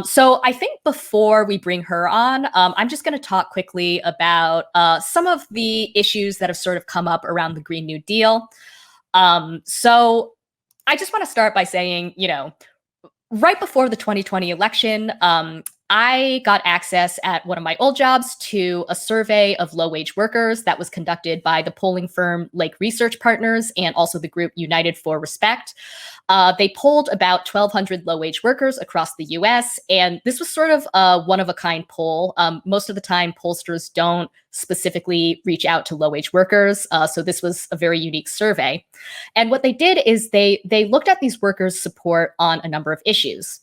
So I think before we bring her on, I'm just going to talk quickly about some of the issues that have sort of come up around the Green New Deal. So I just want to start by saying, right before the 2020 election, I got access at one of my old jobs to a survey of low-wage workers that was conducted by the polling firm Lake Research Partners and also the group United for Respect. They polled about 1,200 low-wage workers across the U.S., and this was sort of a one-of-a-kind poll. Most of the time, pollsters don't specifically reach out to low-wage workers, so this was a very unique survey. And what they did is they looked at these workers' support on a number of issues.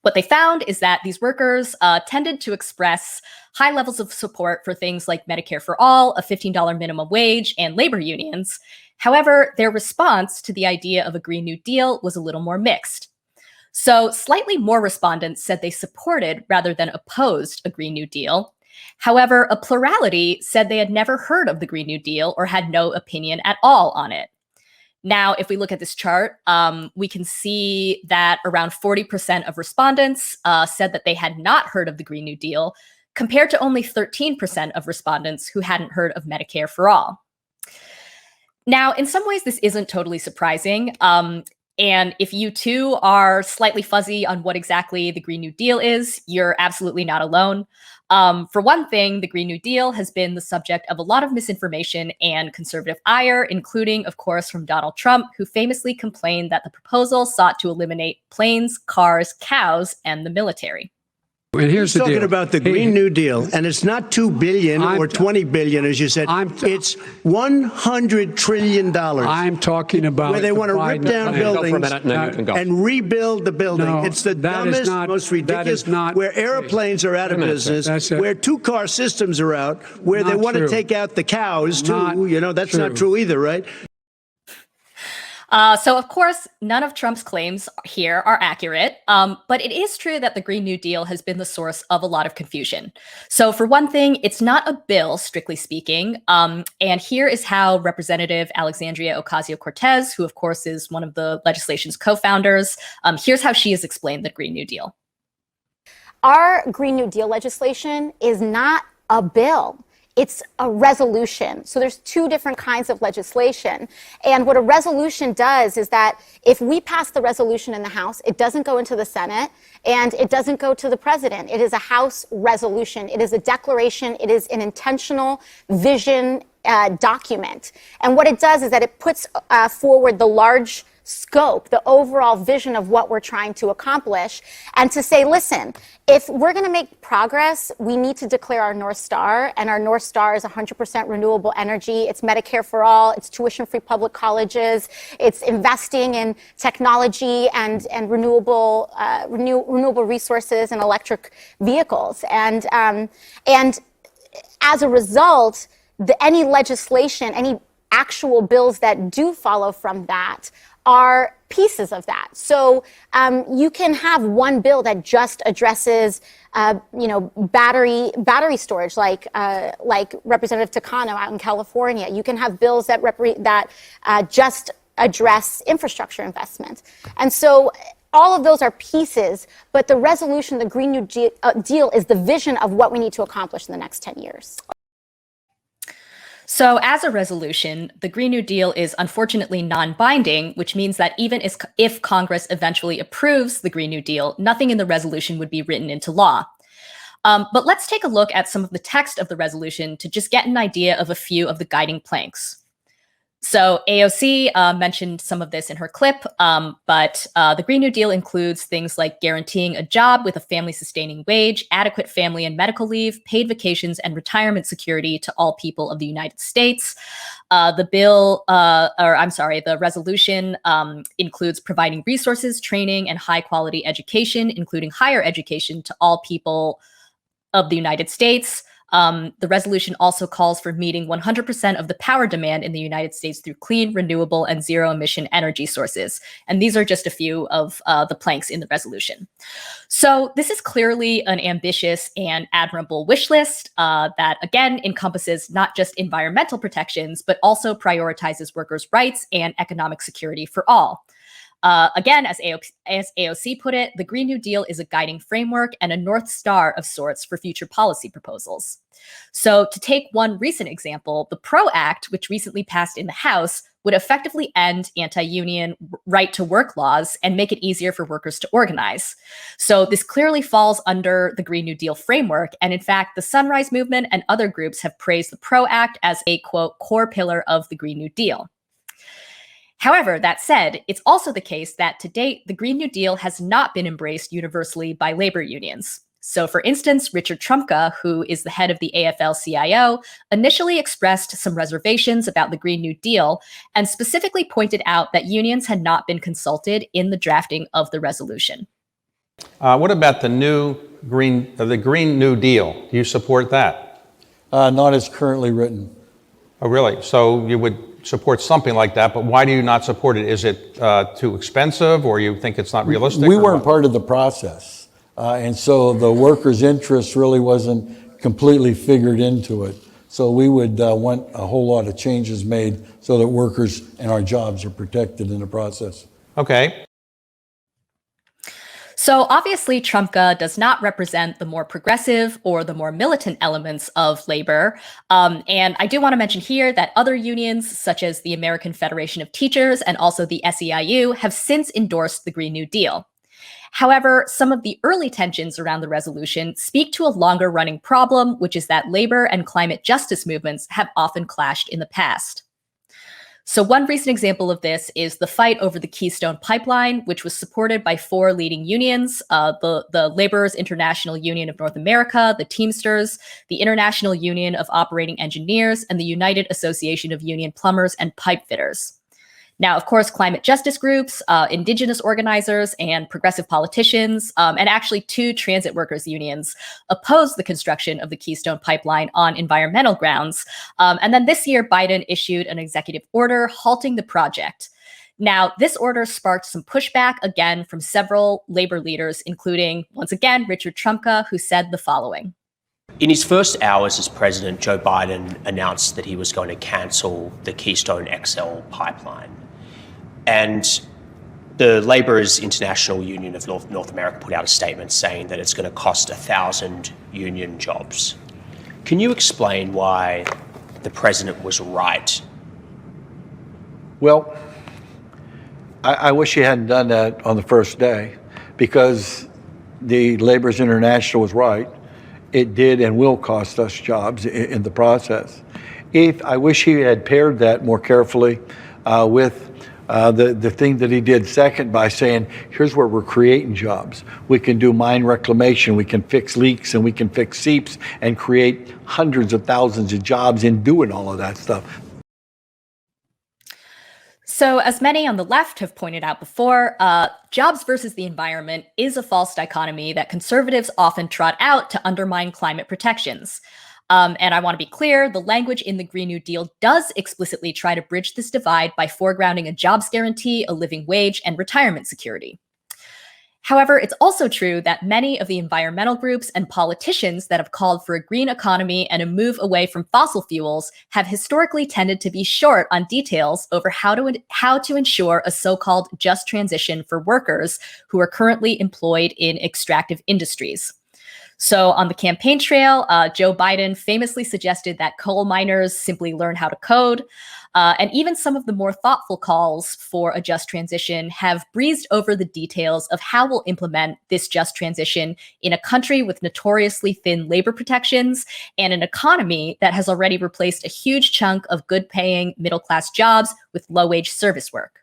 What they found is that these workers tended to express high levels of support for things like Medicare for all, a $15 minimum wage, and labor unions. However, their response to the idea of a Green New Deal was a little more mixed. So slightly more respondents said they supported rather than opposed a Green New Deal. However, a plurality said they had never heard of the Green New Deal or had no opinion at all on it. Now, if we look at this chart, we can see that around 40% of respondents said that they had not heard of the Green New Deal, compared to only 13% of respondents who hadn't heard of Medicare for all. Now, in some ways, this isn't totally surprising. And if you too are slightly fuzzy on what exactly the Green New Deal is, you're absolutely not alone. For one thing, the Green New Deal has been the subject of a lot of misinformation and conservative ire, including, of course, from Donald Trump, who famously complained that the proposal sought to eliminate planes, cars, cows, and the military. And here's the deal. Talking about the Green New Deal, and it's not $2 billion or $20 billion, as you said. It's $100 trillion. I'm talking about where they want to rip down buildings and rebuild the building. No, it's the dumbest, most ridiculous. Where airplanes are out of business, where two-car systems are out, where they want to take out the cows too. That's not true either, right? So, of course, none of Trump's claims here are accurate, but it is true that the Green New Deal has been the source of a lot of confusion. So, for one thing, it's not a bill, strictly speaking, and here is how Representative Alexandria Ocasio-Cortez, who, of course, is one of the legislation's co-founders, here's how she has explained the Green New Deal. Our Green New Deal legislation is not a bill. It's a resolution. So there's two different kinds of legislation. And what a resolution does is that if we pass the resolution in the House, it doesn't go into the Senate and it doesn't go to the president. It is a House resolution. It is a declaration. It is an intentional vision document. And what it does is that it puts forward the large scope, the overall vision of what we're trying to accomplish, and to say, listen, if we're going to make progress, we need to declare our North Star, and our North Star is 100% renewable energy. It's Medicare for all. It's tuition-free public colleges. It's investing in technology and renewable resources and electric vehicles. And as a result, any legislation, any actual bills that do follow from that are pieces of that. So you can have one bill that just addresses, battery storage, like Representative Takano out in California. You can have bills that just address infrastructure investment. And so all of those are pieces, but the resolution, the Green New Deal, is the vision of what we need to accomplish in the next 10 years. So as a resolution, the Green New Deal is unfortunately non-binding, which means that even if Congress eventually approves the Green New Deal, nothing in the resolution would be written into law. But let's take a look at some of the text of the resolution to just get an idea of a few of the guiding planks. So AOC mentioned some of this in her clip, but the Green New Deal includes things like guaranteeing a job with a family-sustaining wage, adequate family and medical leave, paid vacations, and retirement security to all people of the United States. The resolution includes providing resources, training, and high-quality education, including higher education to all people of the United States. The resolution also calls for meeting 100% of the power demand in the United States through clean, renewable, and zero-emission energy sources. And these are just a few of the planks in the resolution. So this is clearly an ambitious and admirable wish list that, again, encompasses not just environmental protections, but also prioritizes workers' rights and economic security for all. Again, as AOC put it, the Green New Deal is a guiding framework and a North Star of sorts for future policy proposals. So to take one recent example, the PRO Act, which recently passed in the House, would effectively end anti-union right-to-work laws and make it easier for workers to organize. So this clearly falls under the Green New Deal framework. And in fact, the Sunrise Movement and other groups have praised the PRO Act as a, quote, core pillar of the Green New Deal. However, that said, it's also the case that to date, the Green New Deal has not been embraced universally by labor unions. So for instance, Richard Trumka, who is the head of the afl-cio, initially expressed some reservations about the Green New Deal and specifically pointed out that unions had not been consulted in the drafting of the resolution. What about the Green New Deal? Do you support that? Not as currently written. Oh, really? So you would support something like that, but why do you not support it? Is it too expensive, or you think it's not realistic? We weren't part of the process. And so the workers' interest really wasn't completely figured into it. So we would want a whole lot of changes made so that workers and our jobs are protected in the process. Okay. So obviously, Trumka does not represent the more progressive or the more militant elements of labor. And I do want to mention here that other unions, such as the American Federation of Teachers and also the SEIU, have since endorsed the Green New Deal. However, some of the early tensions around the resolution speak to a longer-running problem, which is that labor and climate justice movements have often clashed in the past. So one recent example of this is the fight over the Keystone Pipeline, which was supported by four leading unions, the Laborers International Union of North America, the Teamsters, the International Union of Operating Engineers, and the United Association of Union Plumbers and Pipe Fitters. Now, of course, climate justice groups, indigenous organizers, and progressive politicians, and actually two transit workers unions opposed the construction of the Keystone Pipeline on environmental grounds. And then this year, Biden issued an executive order halting the project. Now, this order sparked some pushback again from several labor leaders, including, once again, Richard Trumka, who said the following. In his first hours as president, Joe Biden announced that he was going to cancel the Keystone XL pipeline. And the Laborers International Union of North America put out a statement saying that it's going to cost 1,000 union jobs. Can you explain why the president was right? Well, I wish he hadn't done that on the first day, because the Laborers International was right. It did and will cost us jobs in the process. I wish he had paired that more carefully with the thing that he did second by saying, here's where we're creating jobs. We can do mine reclamation, we can fix leaks, and we can fix seeps and create hundreds of thousands of jobs in doing all of that stuff. So as many on the left have pointed out before, jobs versus the environment is a false dichotomy that conservatives often trot out to undermine climate protections. And I want to be clear, the language in the Green New Deal does explicitly try to bridge this divide by foregrounding a jobs guarantee, a living wage, and retirement security. However, it's also true that many of the environmental groups and politicians that have called for a green economy and a move away from fossil fuels have historically tended to be short on details over how to ensure a so-called just transition for workers who are currently employed in extractive industries. So on the campaign trail, Joe Biden famously suggested that coal miners simply learn how to code. And even some of the more thoughtful calls for a just transition have breezed over the details of how we'll implement this just transition in a country with notoriously thin labor protections and an economy that has already replaced a huge chunk of good-paying middle-class jobs with low-wage service work.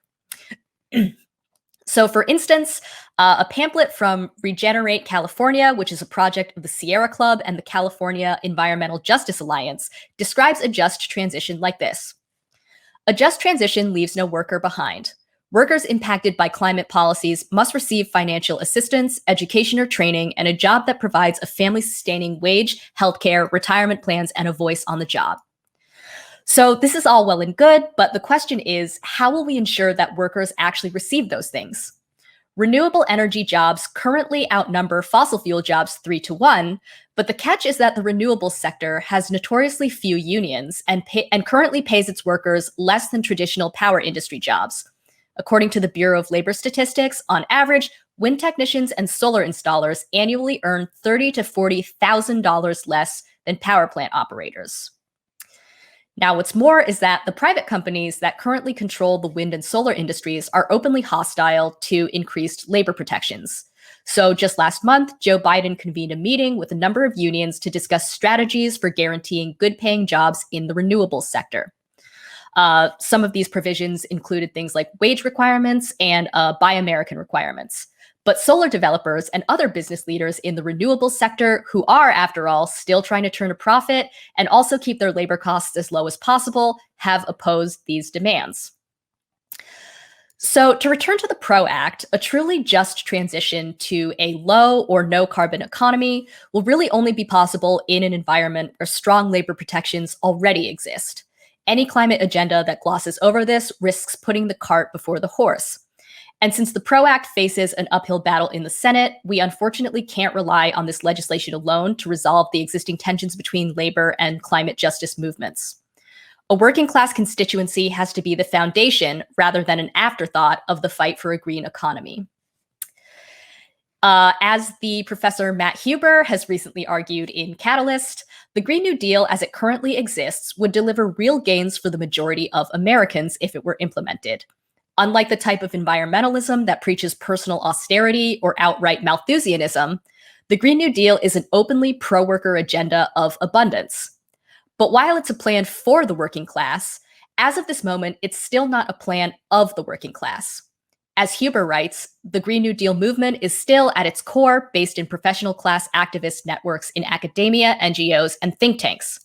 So for instance, a pamphlet from Regenerate California, which is a project of the Sierra Club and the California Environmental Justice Alliance, describes a just transition like this. A just transition leaves no worker behind. Workers impacted by climate policies must receive financial assistance, education or training, and a job that provides a family-sustaining wage, healthcare, retirement plans, and a voice on the job. So this is all well and good, but the question is, how will we ensure that workers actually receive those things? Renewable energy jobs currently outnumber fossil fuel jobs 3-to-1, but the catch is that the renewables sector has notoriously few unions and currently pays its workers less than traditional power industry jobs. According to the Bureau of Labor Statistics, on average, wind technicians and solar installers annually earn $30,000 to $40,000 less than power plant operators. Now, what's more is that the private companies that currently control the wind and solar industries are openly hostile to increased labor protections. So just last month, Joe Biden convened a meeting with a number of unions to discuss strategies for guaranteeing good-paying jobs in the renewables sector. Some of these provisions included things like wage requirements and Buy American requirements. But solar developers and other business leaders in the renewables sector, who are, after all, still trying to turn a profit and also keep their labor costs as low as possible, have opposed these demands. So to return to the PRO Act, a truly just transition to a low or no carbon economy will really only be possible in an environment where strong labor protections already exist. Any climate agenda that glosses over this risks putting the cart before the horse. And since the PRO Act faces an uphill battle in the Senate, we unfortunately can't rely on this legislation alone to resolve the existing tensions between labor and climate justice movements. A working class constituency has to be the foundation rather than an afterthought of the fight for a green economy. As the Professor Matt Huber has recently argued in Catalyst, the Green New Deal as it currently exists would deliver real gains for the majority of Americans if it were implemented. Unlike the type of environmentalism that preaches personal austerity or outright Malthusianism, the Green New Deal is an openly pro-worker agenda of abundance. But while it's a plan for the working class, as of this moment, it's still not a plan of the working class. As Huber writes, the Green New Deal movement is still at its core based in professional class activist networks in academia, NGOs, and think tanks.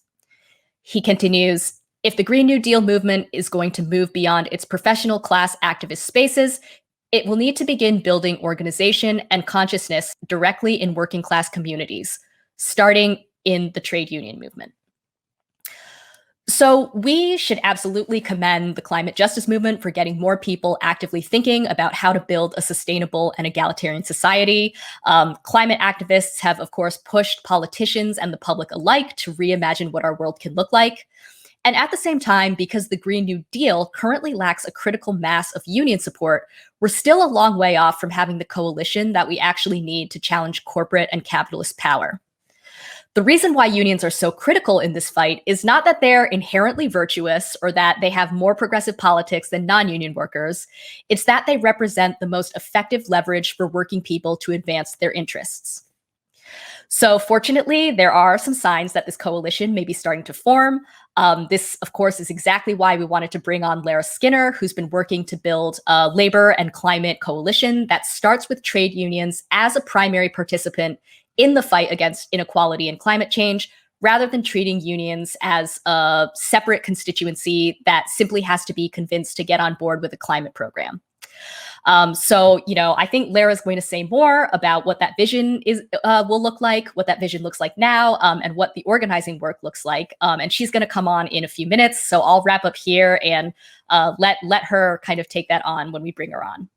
He continues, if the Green New Deal movement is going to move beyond its professional class activist spaces, it will need to begin building organization and consciousness directly in working class communities, starting in the trade union movement. So we should absolutely commend the climate justice movement for getting more people actively thinking about how to build a sustainable and egalitarian society. Climate activists have, of course, pushed politicians and the public alike to reimagine what our world can look like. And at the same time, because the Green New Deal currently lacks a critical mass of union support, we're still a long way off from having the coalition that we actually need to challenge corporate and capitalist power. The reason why unions are so critical in this fight is not that they're inherently virtuous or that they have more progressive politics than non-union workers. It's that they represent the most effective leverage for working people to advance their interests. So fortunately, there are some signs that this coalition may be starting to form. This, of course, is exactly why we wanted to bring on Lara Skinner, who's been working to build a labor and climate coalition that starts with trade unions as a primary participant in the fight against inequality and climate change, rather than treating unions as a separate constituency that simply has to be convinced to get on board with a climate program. So, I think Lara's going to say more about what that vision will look like, what that vision looks like now, and what the organizing work looks like. And she's going to come on in a few minutes. So I'll wrap up here and let her kind of take that on when we bring her on.